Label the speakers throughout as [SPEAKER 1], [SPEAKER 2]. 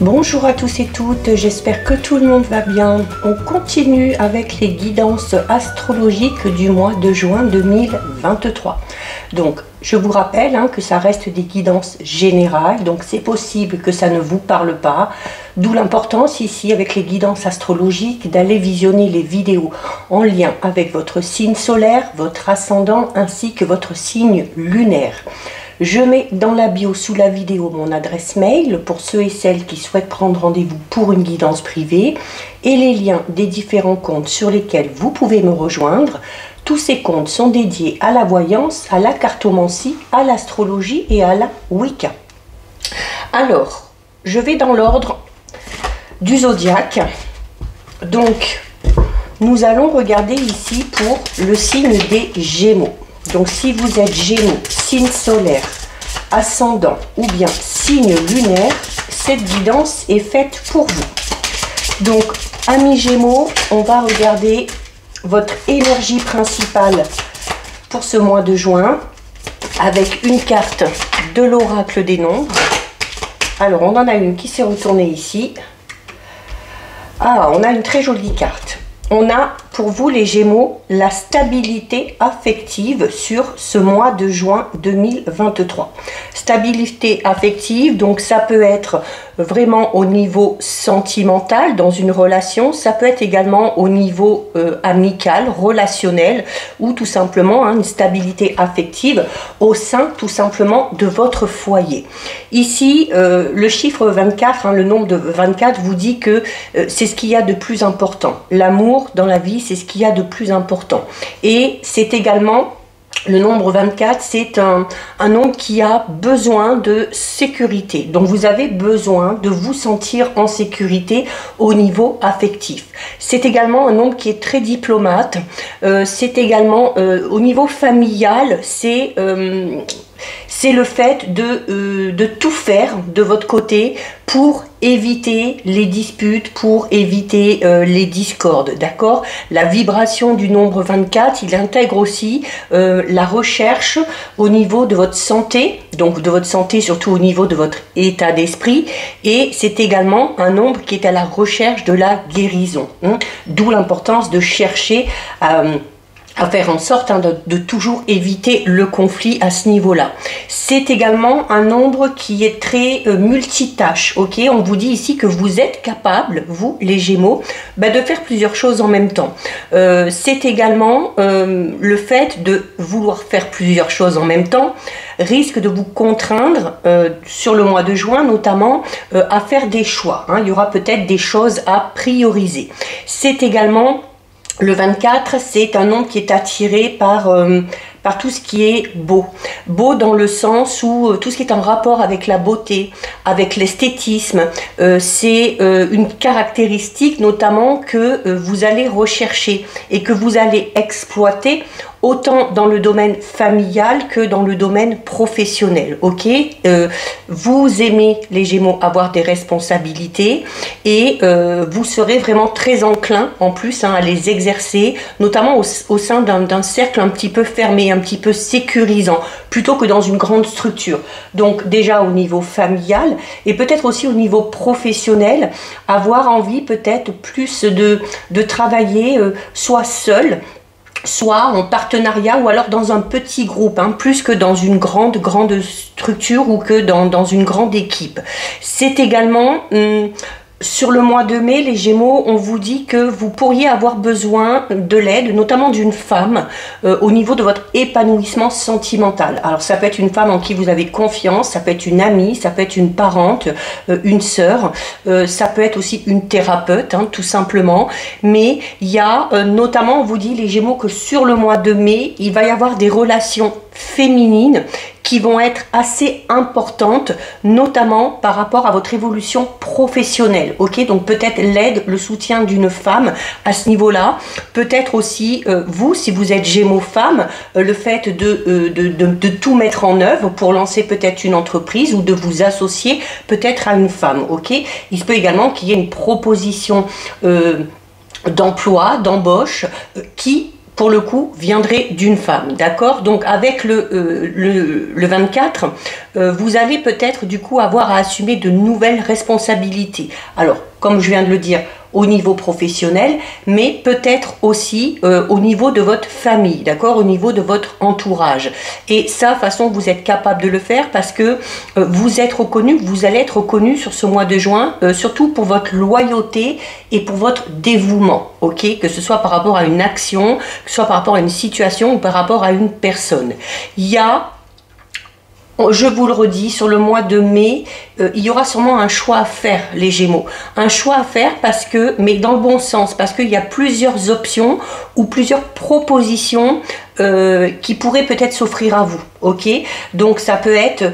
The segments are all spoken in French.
[SPEAKER 1] Bonjour à tous et toutes, j'espère que tout le monde va bien. On continue avec les guidances astrologiques du mois de juin 2023. Donc, je vous rappelle que ça reste des guidances générales, donc c'est possible que ça ne vous parle pas. D'où l'importance ici avec les guidances astrologiques d'aller visionner les vidéos en lien avec votre signe solaire, votre ascendant ainsi que votre signe lunaire. Je mets dans la bio sous la vidéo mon adresse mail pour ceux et celles qui souhaitent prendre rendez-vous pour une guidance privée et les liens des différents comptes sur lesquels vous pouvez me rejoindre. Tous ces comptes sont dédiés à la voyance, à la cartomancie, à l'astrologie et à la Wicca. Alors, je vais dans l'ordre du zodiaque. Donc, nous allons regarder ici pour le signe des Gémeaux. Donc si vous êtes Gémeaux, signe solaire, ascendant ou bien signe lunaire, cette guidance est faite pour vous. Donc amis Gémeaux, on va regarder votre énergie principale pour ce mois de juin avec une carte de l'oracle des nombres. Alors on en a une qui s'est retournée ici. Ah, on a une très jolie carte. On a pour vous les Gémeaux la stabilité affective sur ce mois de juin 2023. Stabilité affective, donc ça peut être vraiment au niveau sentimental dans une relation, ça peut être également au niveau amical, relationnel ou tout simplement une stabilité affective au sein tout simplement de votre foyer. Ici, le chiffre 24, le nombre de 24 vous dit que c'est ce qu'il y a de plus important. L'amour dans la vie, c'est ce qu'il y a de plus important. Et c'est également, le nombre 24, c'est un nombre qui a besoin de sécurité. Donc vous avez besoin de vous sentir en sécurité au niveau affectif. C'est également un nombre qui est très diplomate. C'est également au niveau familial, c'est le fait de tout faire de votre côté pour éviter les disputes, pour éviter les discordes, d'accord? La vibration du nombre 24, il intègre aussi la recherche au niveau de votre santé, donc de votre santé surtout au niveau de votre état d'esprit, et c'est également un nombre qui est à la recherche de la guérison, d'où l'importance de chercher à faire en sorte de toujours éviter le conflit à ce niveau-là. C'est également un nombre qui est très multitâche, ok? On vous dit ici que vous êtes capable, vous les Gémeaux, de faire plusieurs choses en même temps. C'est également le fait de vouloir faire plusieurs choses en même temps risque de vous contraindre sur le mois de juin notamment à faire des choix. Il y aura peut-être des choses à prioriser. C'est également le 24, c'est un nombre qui est attiré par tout ce qui est beau. Beau dans le sens où tout ce qui est en rapport avec la beauté, avec l'esthétisme, c'est une caractéristique notamment que vous allez rechercher et que vous allez exploiter autant dans le domaine familial que dans le domaine professionnel, ok? Vous aimez, les Gémeaux, avoir des responsabilités et vous serez vraiment très enclin en plus à les exercer, notamment au sein d'un cercle un petit peu fermé, un petit peu sécurisant, plutôt que dans une grande structure. Donc déjà au niveau familial et peut-être aussi au niveau professionnel, avoir envie peut-être plus de travailler soit seul, soit en partenariat ou alors dans un petit groupe, plus que dans une grande structure ou que dans une grande équipe. C'est également sur le mois de mai, les Gémeaux, on vous dit que vous pourriez avoir besoin de l'aide, notamment d'une femme, au niveau de votre épanouissement sentimental. Alors ça peut être une femme en qui vous avez confiance, ça peut être une amie, ça peut être une parente, une sœur, ça peut être aussi une thérapeute, tout simplement. Mais il y a notamment, on vous dit les Gémeaux, que sur le mois de mai, il va y avoir des relations féminines qui vont être assez importantes, notamment par rapport à votre évolution professionnelle, ok? Donc peut-être l'aide, le soutien d'une femme à ce niveau-là, peut-être aussi vous, si vous êtes Gémeaux femme, le fait de tout mettre en œuvre pour lancer peut-être une entreprise ou de vous associer peut-être à une femme, ok? Il se peut également qu'il y ait une proposition d'emploi, d'embauche qui pour le coup, viendrait d'une femme, d'accord? Donc avec le 24, vous allez peut-être du coup avoir à assumer de nouvelles responsabilités. Alors, comme je viens de le dire, au niveau professionnel, mais peut-être aussi au niveau de votre famille, d'accord, au niveau de votre entourage. Et ça, de toute façon, vous êtes capable de le faire parce que vous êtes reconnu, vous allez être reconnu sur ce mois de juin, surtout pour votre loyauté et pour votre dévouement, ok, que ce soit par rapport à une action, que ce soit par rapport à une situation ou par rapport à une personne. Il y a, je vous le redis, sur le mois de mai, il y aura sûrement un choix à faire, les Gémeaux. Un choix à faire parce que, mais dans le bon sens, parce qu'il y a plusieurs options ou plusieurs propositions qui pourraient peut-être s'offrir à vous, ok? Donc ça peut être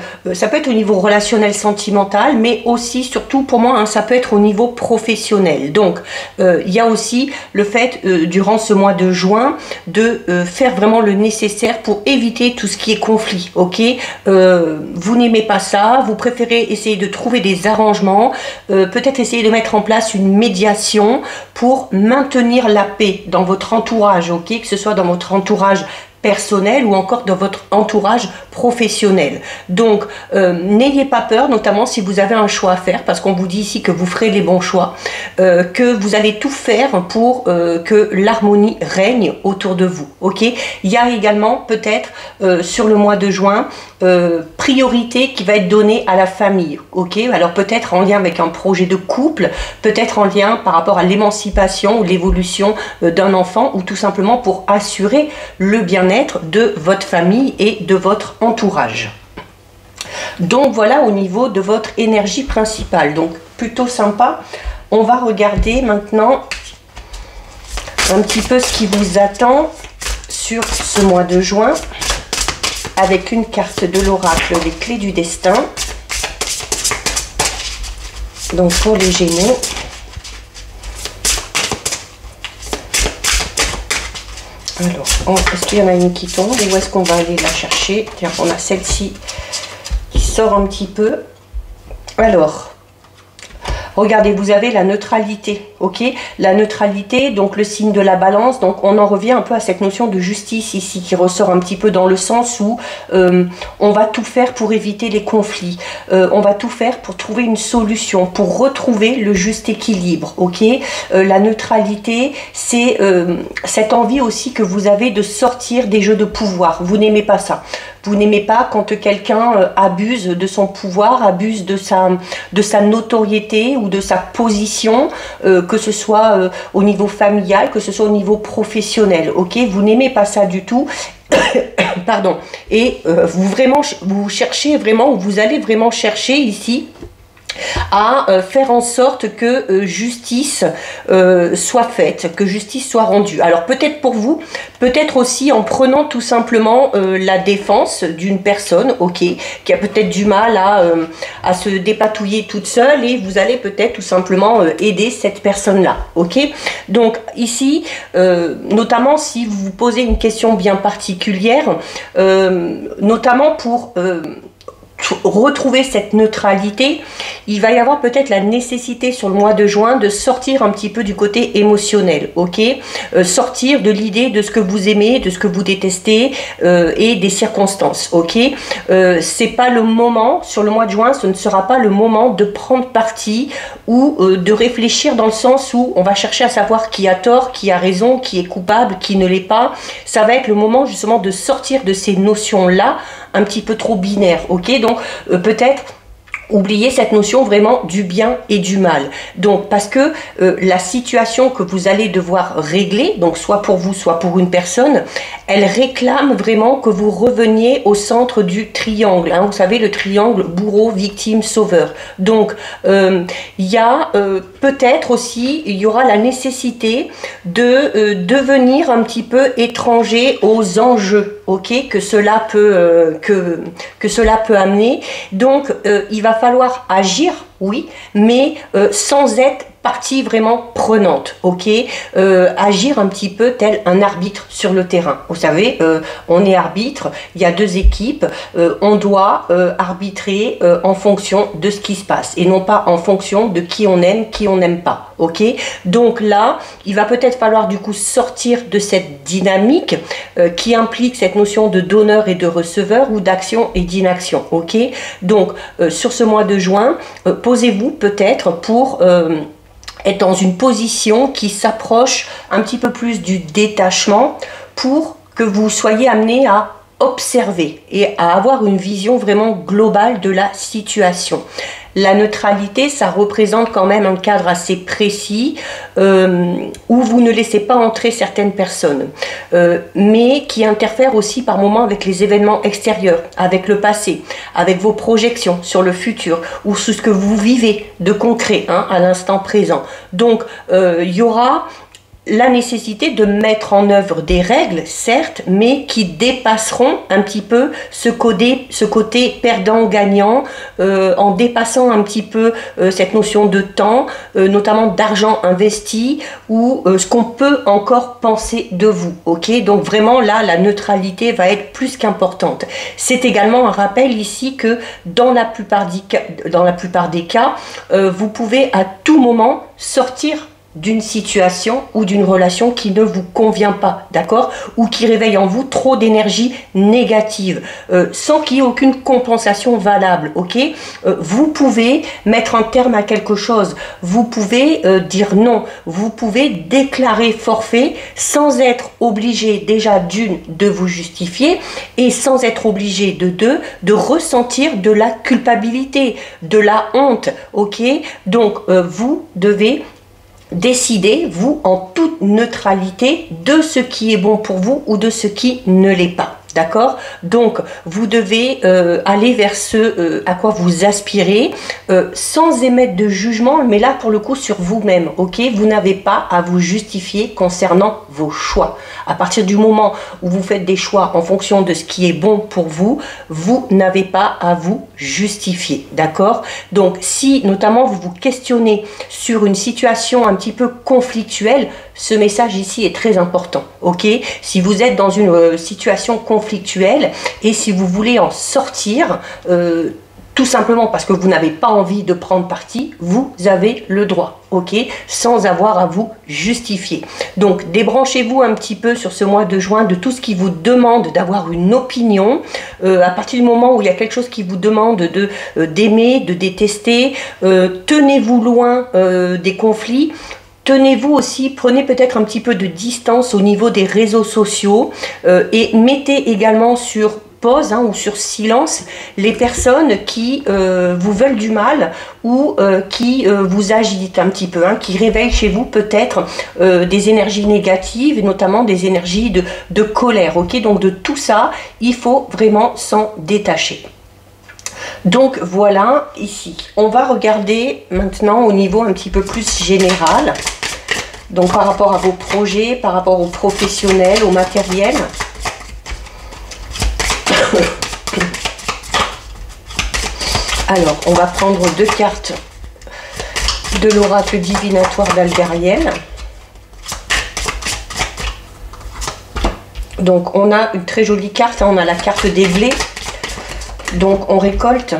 [SPEAKER 1] au niveau relationnel, sentimental, mais aussi, surtout pour moi, hein, ça peut être au niveau professionnel. Donc il y a aussi le fait, durant ce mois de juin, de faire vraiment le nécessaire pour éviter tout ce qui est conflit, ok? Vous n'aimez pas ça, vous préférez essayer de trouver des arrangements, peut-être essayer de mettre en place une médiation pour maintenir la paix dans votre entourage, ok? Que ce soit dans votre entourage personnel ou encore dans votre entourage professionnel. Donc, n'ayez pas peur, notamment si vous avez un choix à faire, parce qu'on vous dit ici que vous ferez les bons choix, que vous allez tout faire pour que l'harmonie règne autour de vous, ok? Il y a également peut-être sur le mois de juin, priorité qui va être donnée à la famille, ok? Alors peut-être en lien avec un projet de couple, peut-être en lien par rapport à l'émancipation ou l'évolution d'un enfant, ou tout simplement pour assurer le bien-être de votre famille et de votre entourage. Donc voilà au niveau de votre énergie principale, donc plutôt sympa. On va regarder maintenant un petit peu ce qui vous attend sur ce mois de juin avec une carte de l'oracle, les clés du destin. Donc pour les Gémeaux, alors, est-ce qu'il y en a une qui tombe et où est-ce qu'on va aller la chercher? Tiens, on a celle-ci qui sort un petit peu. Alors, regardez, vous avez la neutralité, ok? La neutralité, donc le signe de la balance, donc on en revient un peu à cette notion de justice ici, qui ressort un petit peu dans le sens où on va tout faire pour éviter les conflits, on va tout faire pour trouver une solution, pour retrouver le juste équilibre, ok? La neutralité, c'est cette envie aussi que vous avez de sortir des jeux de pouvoir. Vous n'aimez pas ça. Vous n'aimez pas quand quelqu'un abuse de son pouvoir, abuse de sa notoriété ou de sa position, que ce soit au niveau familial, que ce soit au niveau professionnel, ok? Vous n'aimez pas ça du tout. Pardon. Et vous cherchez vraiment, ou vous allez vraiment chercher ici à faire en sorte que justice soit faite, que justice soit rendue. Alors peut-être pour vous, peut-être aussi en prenant tout simplement la défense d'une personne, ok, qui a peut-être du mal à se dépatouiller toute seule, et vous allez peut-être tout simplement aider cette personne-là, ok. Donc ici, notamment si vous vous posez une question bien particulière, notamment pour retrouver cette neutralité, il va y avoir peut-être la nécessité sur le mois de juin de sortir un petit peu du côté émotionnel, ok, sortir de l'idée de ce que vous aimez, de ce que vous détestez et des circonstances, ok. C'est pas le moment, sur le mois de juin, ce ne sera pas le moment de prendre parti ou de réfléchir dans le sens où on va chercher à savoir qui a tort, qui a raison, qui est coupable, qui ne l'est pas. Ça va être le moment justement de sortir de ces notions-là un petit peu trop binaires, ok. Donc peut-être oubliez cette notion vraiment du bien et du mal. Donc parce que la situation que vous allez devoir régler, donc soit pour vous, soit pour une personne, elle réclame vraiment que vous reveniez au centre du triangle, hein, vous savez, le triangle bourreau, victime, sauveur. Donc il y a peut-être aussi, il y aura la nécessité de devenir un petit peu étranger aux enjeux, ok, que cela peut amener. Donc il va falloir agir, oui, mais sans être partie vraiment prenante, ok, agir un petit peu tel un arbitre sur le terrain. Vous savez, on est arbitre, il y a deux équipes, on doit arbitrer en fonction de ce qui se passe et non pas en fonction de qui on aime, qui on n'aime pas, ok? Donc là, il va peut-être falloir du coup sortir de cette dynamique qui implique cette notion de donneur et de receveur ou d'action et d'inaction, ok? Donc sur ce mois de juin, posez-vous peut-être pour être dans une position qui s'approche un petit peu plus du détachement pour que vous soyez amené à observer et à avoir une vision vraiment globale de la situation. La neutralité, ça représente quand même un cadre assez précis où vous ne laissez pas entrer certaines personnes, mais qui interfèrent aussi par moments avec les événements extérieurs, avec le passé, avec vos projections sur le futur ou sur ce que vous vivez de concret à l'instant présent. Donc, il y aura la nécessité de mettre en œuvre des règles, certes, mais qui dépasseront un petit peu ce côté perdant-gagnant, en dépassant un petit peu cette notion de temps, notamment d'argent investi, ou ce qu'on peut encore penser de vous. Ok, donc vraiment là, la neutralité va être plus qu'importante. C'est également un rappel ici que dans la plupart des cas, vous pouvez à tout moment sortir d'une situation ou d'une relation qui ne vous convient pas, d'accord, ou qui réveille en vous trop d'énergie négative, sans qu'il y ait aucune compensation valable, ok. Vous pouvez mettre un terme à quelque chose, vous pouvez dire non, vous pouvez déclarer forfait sans être obligé déjà d'une de vous justifier et sans être obligé de deux de ressentir de la culpabilité, de la honte, ok. Donc vous devez décidez, vous, en toute neutralité, de ce qui est bon pour vous ou de ce qui ne l'est pas. D'accord? Donc, vous devez aller vers ce à quoi vous aspirez sans émettre de jugement, mais là, pour le coup, sur vous-même. Ok? Vous n'avez pas à vous justifier concernant vos choix. À partir du moment où vous faites des choix en fonction de ce qui est bon pour vous, vous n'avez pas à vous justifier. D'accord? Donc, si notamment vous vous questionnez sur une situation un petit peu conflictuelle, ce message ici est très important. Ok? Si vous êtes dans une situation conflictuelle et si vous voulez en sortir, tout simplement parce que vous n'avez pas envie de prendre parti, vous avez le droit, ok, sans avoir à vous justifier. Donc débranchez-vous un petit peu sur ce mois de juin de tout ce qui vous demande d'avoir une opinion. À partir du moment où il y a quelque chose qui vous demande d'aimer, de détester, tenez-vous loin des conflits. Tenez-vous aussi, prenez peut-être un petit peu de distance au niveau des réseaux sociaux et mettez également sur pause ou sur silence les personnes qui vous veulent du mal ou qui vous agitent un petit peu, qui réveillent chez vous peut-être des énergies négatives et notamment des énergies de colère. Ok, donc de tout ça, il faut vraiment s'en détacher. Donc voilà, ici, on va regarder maintenant au niveau un petit peu plus général. Donc par rapport à vos projets, par rapport aux professionnels, au matériel. Alors, on va prendre deux cartes de l'oracle divinatoire d'Algariel. Donc on a une très jolie carte, on a la carte des blés. Donc on récolte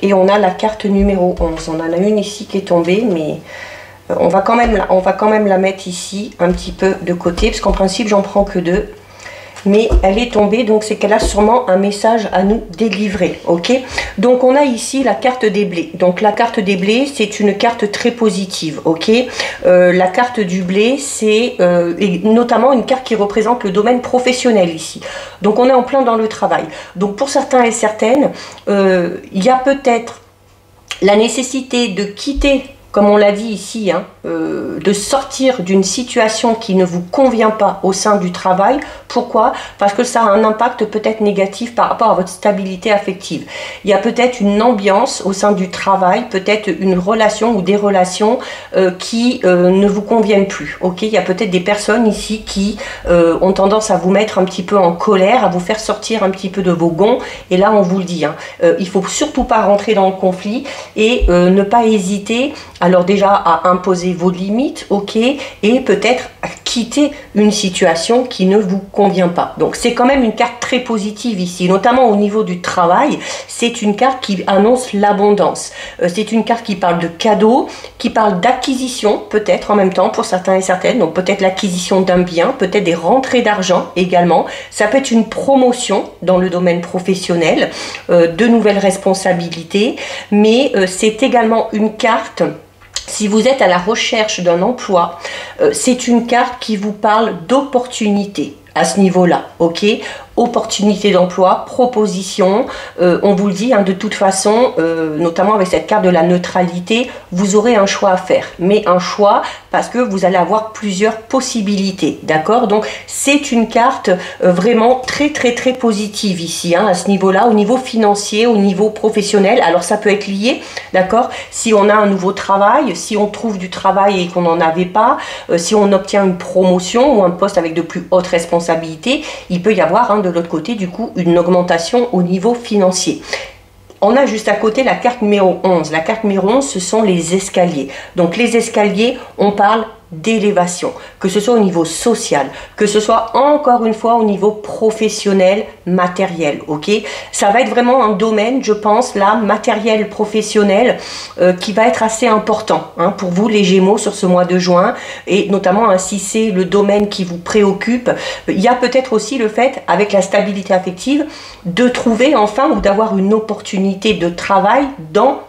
[SPEAKER 1] et on a la carte numéro 11. On en a une ici qui est tombée, mais on va quand même la mettre ici un petit peu de côté, parce qu'en principe j'en prends que deux. Mais elle est tombée, donc c'est qu'elle a sûrement un message à nous délivrer, ok? Donc on a ici la carte des blés. Donc la carte des blés, c'est une carte très positive, ok? La carte du blé, c'est notamment une carte qui représente le domaine professionnel ici. Donc on est en plein dans le travail. Donc pour certains et certaines, il y a peut-être la nécessité de quitter, comme on l'a dit ici, de sortir d'une situation qui ne vous convient pas au sein du travail. Pourquoi? Parce que ça a un impact peut-être négatif par rapport à votre stabilité affective. Il y a peut-être une ambiance au sein du travail, peut-être une relation ou des relations qui ne vous conviennent plus. Ok, il y a peut-être des personnes ici qui ont tendance à vous mettre un petit peu en colère, à vous faire sortir un petit peu de vos gonds. Et là, on vous le dit, il ne faut surtout pas rentrer dans le conflit et ne pas hésiter. Alors déjà à imposer vos limites, ok, et peut-être à quitter quitter une situation qui ne vous convient pas. Donc c'est quand même une carte très positive ici, notamment au niveau du travail. C'est une carte qui annonce l'abondance. C'est une carte qui parle de cadeaux, qui parle d'acquisition peut-être en même temps pour certains et certaines. Donc peut-être l'acquisition d'un bien, peut-être des rentrées d'argent également. Ça peut être une promotion dans le domaine professionnel, de nouvelles responsabilités, mais c'est également une carte. Si vous êtes à la recherche d'un emploi, c'est une carte qui vous parle d'opportunités à ce niveau-là, ok? Opportunité d'emploi, proposition, on vous le dit, hein, de toute façon, notamment avec cette carte de la neutralité, vous aurez un choix à faire, mais un choix parce que vous allez avoir plusieurs possibilités, d'accord? Donc c'est une carte vraiment très positive ici, hein, à ce niveau-là, au niveau financier, au niveau professionnel. Alors ça peut être lié, d'accord? Si on a un nouveau travail, si on trouve du travail et qu'on n'en avait pas, si on obtient une promotion ou un poste avec de plus hautes responsabilités, il peut y avoir, hein, de l'autre côté, du coup, une augmentation au niveau financier. On a juste à côté la carte numéro 11. La carte numéro 11, ce sont les escaliers. Donc les escaliers, on parle d'élévation, que ce soit au niveau social, que ce soit encore une fois au niveau professionnel, matériel, ok? Ça va être vraiment un domaine, je pense, là, matériel, professionnel, qui va être assez important, hein, pour vous les Gémeaux sur ce mois de juin, et notamment, hein, si c'est le domaine qui vous préoccupe, il y a peut-être aussi le fait, avec la stabilité affective, de trouver enfin ou d'avoir une opportunité de travail dans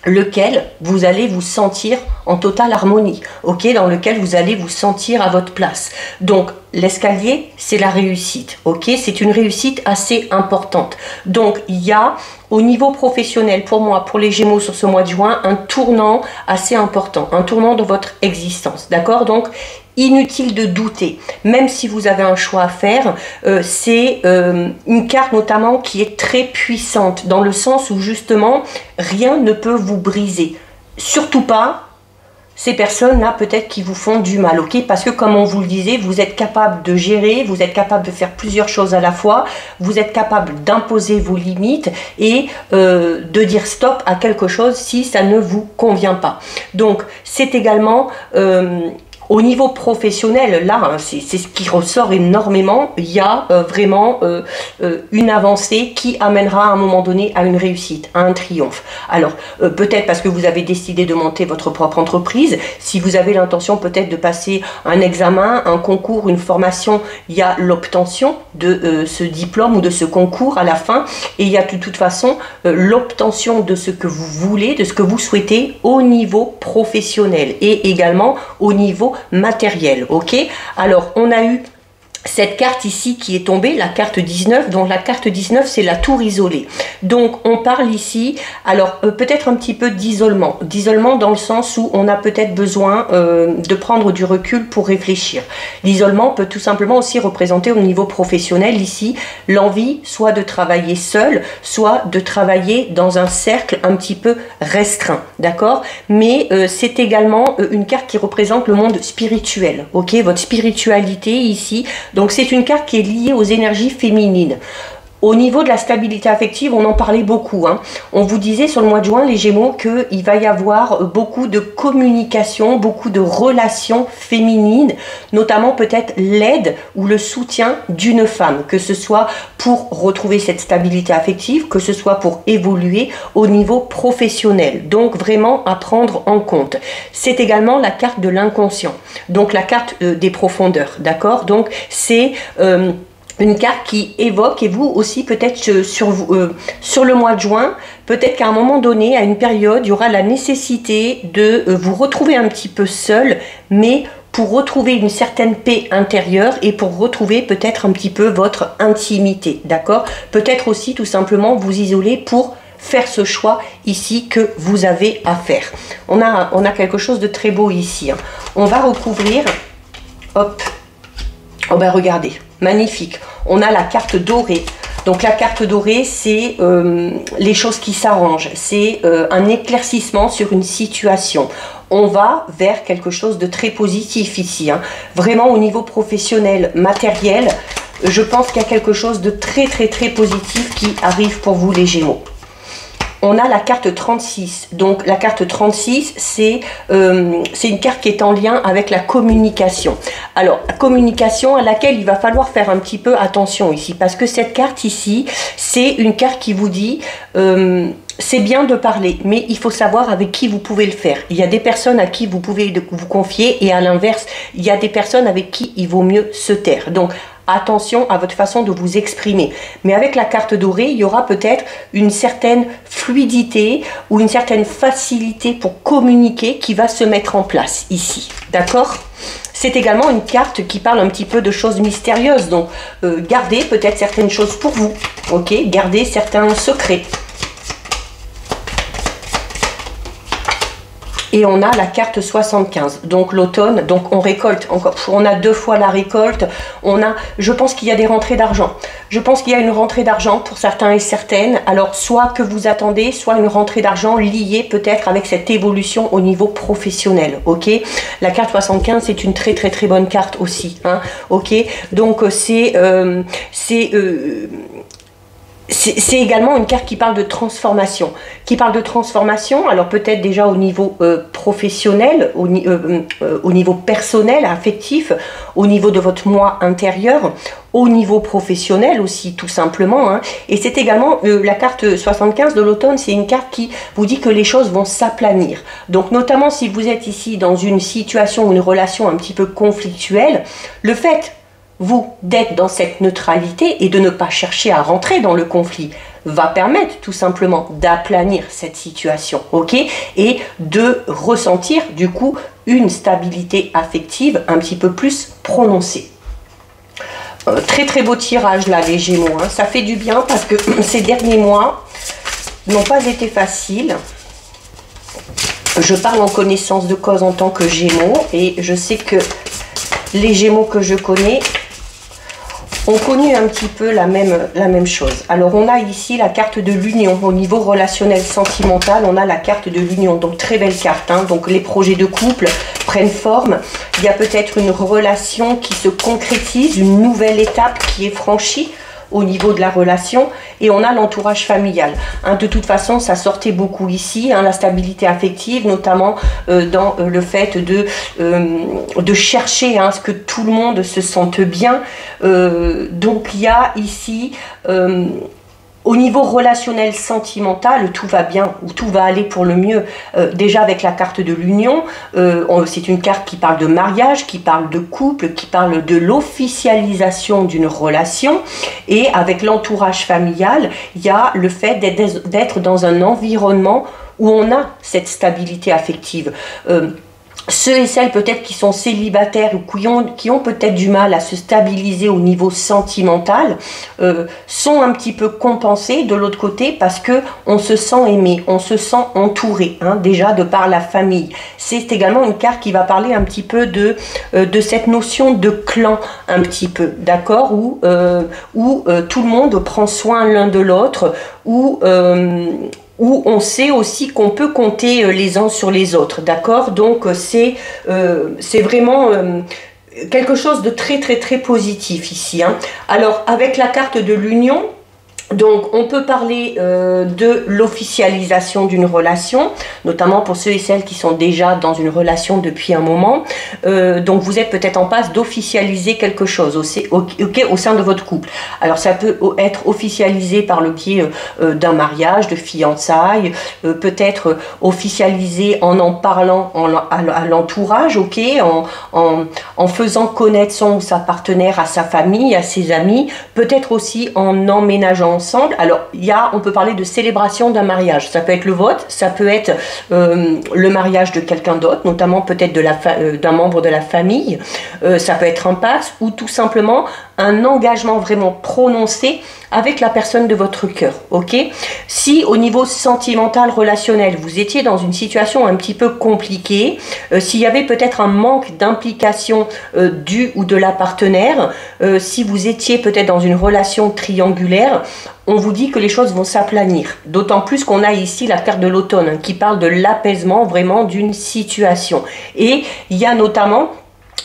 [SPEAKER 1] lequel vous allez vous sentir en totale harmonie, ok, dans lequel vous allez vous sentir à votre place. Donc l'escalier, c'est la réussite, ok, c'est une réussite assez importante. Donc il y a au niveau professionnel, pour moi, pour les Gémeaux sur ce mois de juin, un tournant assez important, un tournant de votre existence, d'accord? Donc inutile de douter, même si vous avez un choix à faire, c'est une carte notamment qui est très puissante, dans le sens où justement, rien ne peut vous briser. Surtout pas ces personnes-là peut-être qui vous font du mal, ok? Parce que comme on vous le disait, vous êtes capable de gérer, vous êtes capable de faire plusieurs choses à la fois, vous êtes capable d'imposer vos limites et de dire stop à quelque chose si ça ne vous convient pas. Donc c'est également au niveau professionnel, là, hein, c'est ce qui ressort énormément. Il y a vraiment une avancée qui amènera à un moment donné à une réussite, à un triomphe. Alors, peut-être parce que vous avez décidé de monter votre propre entreprise, si vous avez l'intention peut-être de passer un examen, un concours, une formation, il y a l'obtention de ce diplôme ou de ce concours à la fin, et il y a de toute façon l'obtention de ce que vous voulez, de ce que vous souhaitez au niveau professionnel et également au niveau matériel, ok? Alors, on a eu cette carte ici qui est tombée, la carte 19, donc la carte 19 c'est la tour isolée. Donc on parle ici, alors peut-être un petit peu d'isolement dans le sens où on a peut-être besoin de prendre du recul pour réfléchir. L'isolement peut tout simplement aussi représenter au niveau professionnel ici l'envie soit de travailler seul, soit de travailler dans un cercle un petit peu restreint, d'accord? Mais c'est également une carte qui représente le monde spirituel, ok? Votre spiritualité ici. Donc c'est une carte qui est liée aux énergies féminines. Au niveau de la stabilité affective, on en parlait beaucoup, hein. On vous disait sur le mois de juin, les Gémeaux, qu'il va y avoir beaucoup de communication, beaucoup de relations féminines, notamment peut-être l'aide ou le soutien d'une femme, que ce soit pour retrouver cette stabilité affective, que ce soit pour évoluer au niveau professionnel. Donc vraiment à prendre en compte. C'est également la carte de l'inconscient, donc la carte des profondeurs, d'accord? Donc c'est une carte qui évoque, et vous aussi peut-être sur le mois de juin, peut-être qu'à un moment donné, à une période, il y aura la nécessité de vous retrouver un petit peu seul, mais pour retrouver une certaine paix intérieure et pour retrouver peut-être un petit peu votre intimité, d'accord? Peut-être aussi tout simplement vous isoler pour faire ce choix ici que vous avez à faire. On a quelque chose de très beau ici, hein. On va recouvrir, hop, oh ben regardez, magnifique. On a la carte dorée. Donc la carte dorée, c'est les choses qui s'arrangent. C'est un éclaircissement sur une situation. On va vers quelque chose de très positif ici, hein. Vraiment au niveau professionnel, matériel, je pense qu'il y a quelque chose de très positif qui arrive pour vous les Gémeaux. on a la carte 36. Donc la carte 36, c'est une carte qui est en lien avec la communication. Alors, la communication à laquelle il va falloir faire un petit peu attention ici, parce que cette carte ici, c'est une carte qui vous dit... c'est bien de parler, mais il faut savoir avec qui vous pouvez le faire. Il y a des personnes à qui vous pouvez vous confier, et à l'inverse, il y a des personnes avec qui il vaut mieux se taire. Donc, attention à votre façon de vous exprimer. Mais avec la carte dorée, il y aura peut-être une certaine fluidité ou une certaine facilité pour communiquer qui va se mettre en place ici. D'accord ? C'est également une carte qui parle un petit peu de choses mystérieuses. Donc, gardez peut-être certaines choses pour vous. Ok ? Gardez certains secrets. Et on a la carte 75, donc l'automne, donc on récolte, on a 2 fois la récolte, je pense qu'il y a des rentrées d'argent. Je pense qu'il y a une rentrée d'argent pour certains et certaines, alors soit que vous attendez, soit une rentrée d'argent liée peut-être avec cette évolution au niveau professionnel, ok? La carte 75, c'est une très très très bonne carte aussi, hein, ok? Donc c'est également une carte qui parle de transformation. Alors peut-être déjà au niveau professionnel, au niveau personnel, affectif, au niveau de votre moi intérieur, au niveau professionnel aussi, tout simplement. Hein. Et c'est également la carte 75 de l'automne, c'est une carte qui vous dit que les choses vont s'aplanir. Donc notamment si vous êtes ici dans une situation, une relation un petit peu conflictuelle, le fait vous d'être dans cette neutralité et de ne pas chercher à rentrer dans le conflit va permettre tout simplement d'aplanir cette situation, ok, et de ressentir du coup une stabilité affective un petit peu plus prononcée. Très très beau tirage là les Gémeaux, hein. Ça fait du bien parce que ces derniers mois n'ont pas été faciles. Je parle en connaissance de cause en tant que Gémeaux et je sais que les Gémeaux que je connais ont connu un petit peu la même chose. Alors on a ici la carte de l'union au niveau relationnel sentimental, on a la carte de l'union, donc très belle carte, hein. Donc les projets de couple prennent forme, il y a peut-être une relation qui se concrétise, une nouvelle étape qui est franchie au niveau de la relation, et on a l'entourage familial. Hein, de toute façon, ça sortait beaucoup ici, hein, la stabilité affective, notamment dans le fait de chercher à ce que tout le monde se sente bien. Donc il y a ici... au niveau relationnel sentimental, tout va bien, ou tout va aller pour le mieux. Déjà avec la carte de l'union, c'est une carte qui parle de mariage, qui parle de couple, qui parle de l'officialisation d'une relation. Et avec l'entourage familial, il y a le fait d'être dans un environnement où on a cette stabilité affective. Ceux et celles peut-être qui sont célibataires ou qui ont peut-être du mal à se stabiliser au niveau sentimental sont un petit peu compensés de l'autre côté parce que on se sent aimé, on se sent entouré, hein, déjà de par la famille. C'est également une carte qui va parler un petit peu de cette notion de clan, un petit peu, d'accord, où tout le monde prend soin l'un de l'autre, où on sait aussi qu'on peut compter les uns sur les autres, d'accord? Donc c'est vraiment quelque chose de très très très positif ici, hein. Alors avec la carte de l'union, donc on peut parler de l'officialisation d'une relation, notamment pour ceux et celles qui sont déjà dans une relation depuis un moment. Donc vous êtes peut-être en passe d'officialiser quelque chose au sein de votre couple. Alors ça peut être officialisé par le biais d'un mariage, de fiançailles, peut-être officialisé en parlant à l'entourage, ok, en faisant connaître son ou sa partenaire à sa famille, à ses amis, peut-être aussi en emménageant ensemble. Alors, on peut parler de célébration d'un mariage. Ça peut être le vôtre, ça peut être le mariage de quelqu'un d'autre, notamment peut-être d'un membre de la famille. Ça peut être un pass ou tout simplement un engagement vraiment prononcé avec la personne de votre cœur, ok? Si au niveau sentimental, relationnel, vous étiez dans une situation un petit peu compliquée, s'il y avait peut-être un manque d'implication du ou de la partenaire, si vous étiez peut-être dans une relation triangulaire, on vous dit que les choses vont s'aplanir. D'autant plus qu'on a ici la carte de l'automne, hein, qui parle de l'apaisement vraiment d'une situation. Et il y a notamment...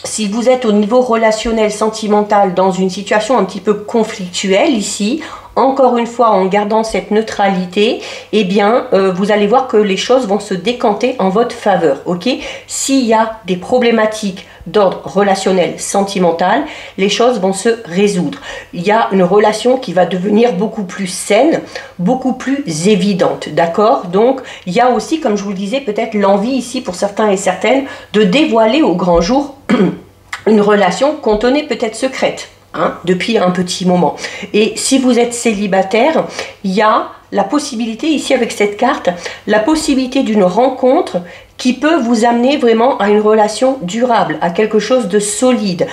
[SPEAKER 1] Si vous êtes au niveau relationnel, sentimental, dans une situation un petit peu conflictuelle ici, encore une fois, en gardant cette neutralité, eh bien, vous allez voir que les choses vont se décanter en votre faveur, ok? S'il y a des problématiques d'ordre relationnel, sentimental, les choses vont se résoudre. Il y a une relation qui va devenir beaucoup plus saine, beaucoup plus évidente, d'accord? Donc, il y a aussi, comme je vous le disais, peut-être l'envie ici pour certains et certaines de dévoiler au grand jour une relation qu'on tenait peut-être secrète. Depuis un petit moment. Et si vous êtes célibataire, il y a la possibilité ici avec cette carte, la possibilité d'une rencontre qui peut vous amener vraiment à une relation durable, à quelque chose de solide.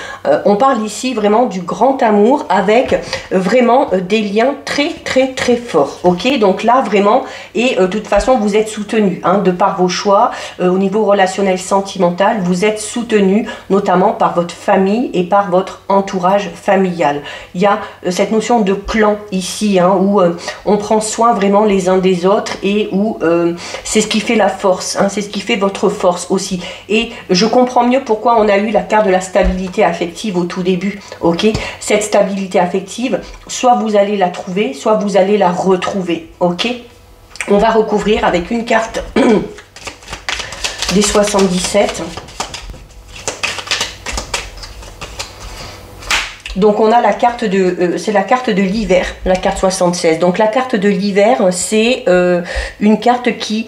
[SPEAKER 1] On parle ici vraiment du grand amour avec vraiment des liens très forts. Ok, donc là vraiment, et de toute façon vous êtes soutenu de par vos choix au niveau relationnel sentimental, vous êtes soutenu notamment par votre famille et par votre entourage familial. Il y a cette notion de clan ici où on prend soin vraiment les uns des autres et où c'est ce qui fait la force, c'est ce qui fait votre force aussi. Et je comprends mieux pourquoi on a eu la carte de la stabilité affective au tout début, ok? Cette stabilité affective, soit vous allez la trouver, soit vous allez la retrouver, ok? On va recouvrir avec une carte des 77. Donc on a la carte de, c'est la carte de l'hiver, la carte 76. Donc la carte de l'hiver, c'est une carte qui...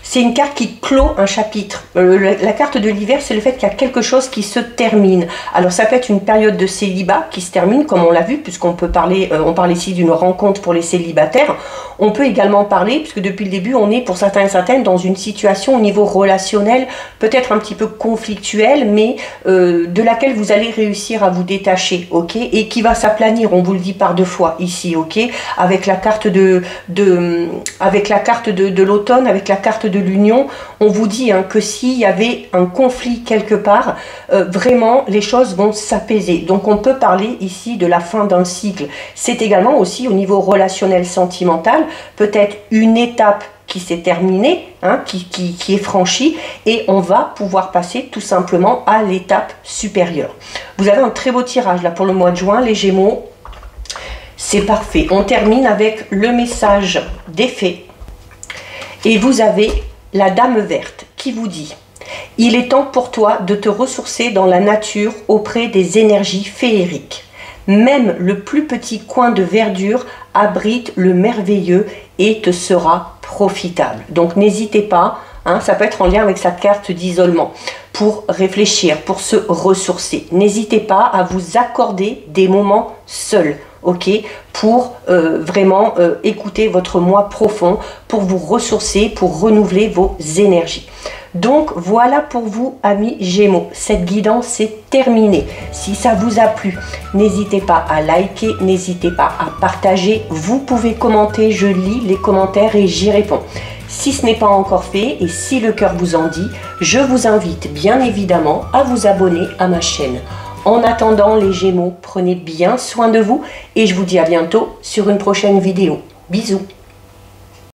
[SPEAKER 1] c'est une carte qui clôt un chapitre. La carte de l'hiver, c'est le fait qu'il y a quelque chose qui se termine. Alors ça peut être une période de célibat qui se termine, comme on l'a vu, puisqu'on peut parler, on parle ici d'une rencontre pour les célibataires. On peut également parler, puisque depuis le début, on est pour certains et certaines dans une situation au niveau relationnel, peut-être un petit peu conflictuelle, mais de laquelle vous allez réussir à vous détacher, ok? Et qui va s'aplanir, on vous le dit par deux fois ici, ok? Avec la carte de l'automne, avec la carte de l'union, on vous dit que s'il y avait un conflit quelque part, vraiment les choses vont s'apaiser. Donc on peut parler ici de la fin d'un cycle. C'est également aussi au niveau relationnel sentimental, peut-être une étape qui s'est terminée, qui est franchie, et on va pouvoir passer tout simplement à l'étape supérieure. Vous avez un très beau tirage là pour le mois de juin, les Gémeaux. C'est parfait. On termine avec le message des fées. Et vous avez la Dame verte qui vous dit: il est temps pour toi de te ressourcer dans la nature auprès des énergies féeriques. Même le plus petit coin de verdure abrite le merveilleux et te sera profitable. Donc n'hésitez pas, ça peut être en lien avec sa carte d'isolement, pour réfléchir, pour se ressourcer. N'hésitez pas à vous accorder des moments seuls. Ok, pour vraiment écouter votre moi profond, pour vous ressourcer, pour renouveler vos énergies. Donc voilà pour vous, amis Gémeaux, cette guidance est terminée. Si ça vous a plu, n'hésitez pas à liker, n'hésitez pas à partager, vous pouvez commenter, je lis les commentaires et j'y réponds. Si ce n'est pas encore fait et si le cœur vous en dit, je vous invite bien évidemment à vous abonner à ma chaîne. En attendant les Gémeaux, prenez bien soin de vous et je vous dis à bientôt sur une prochaine vidéo. Bisous.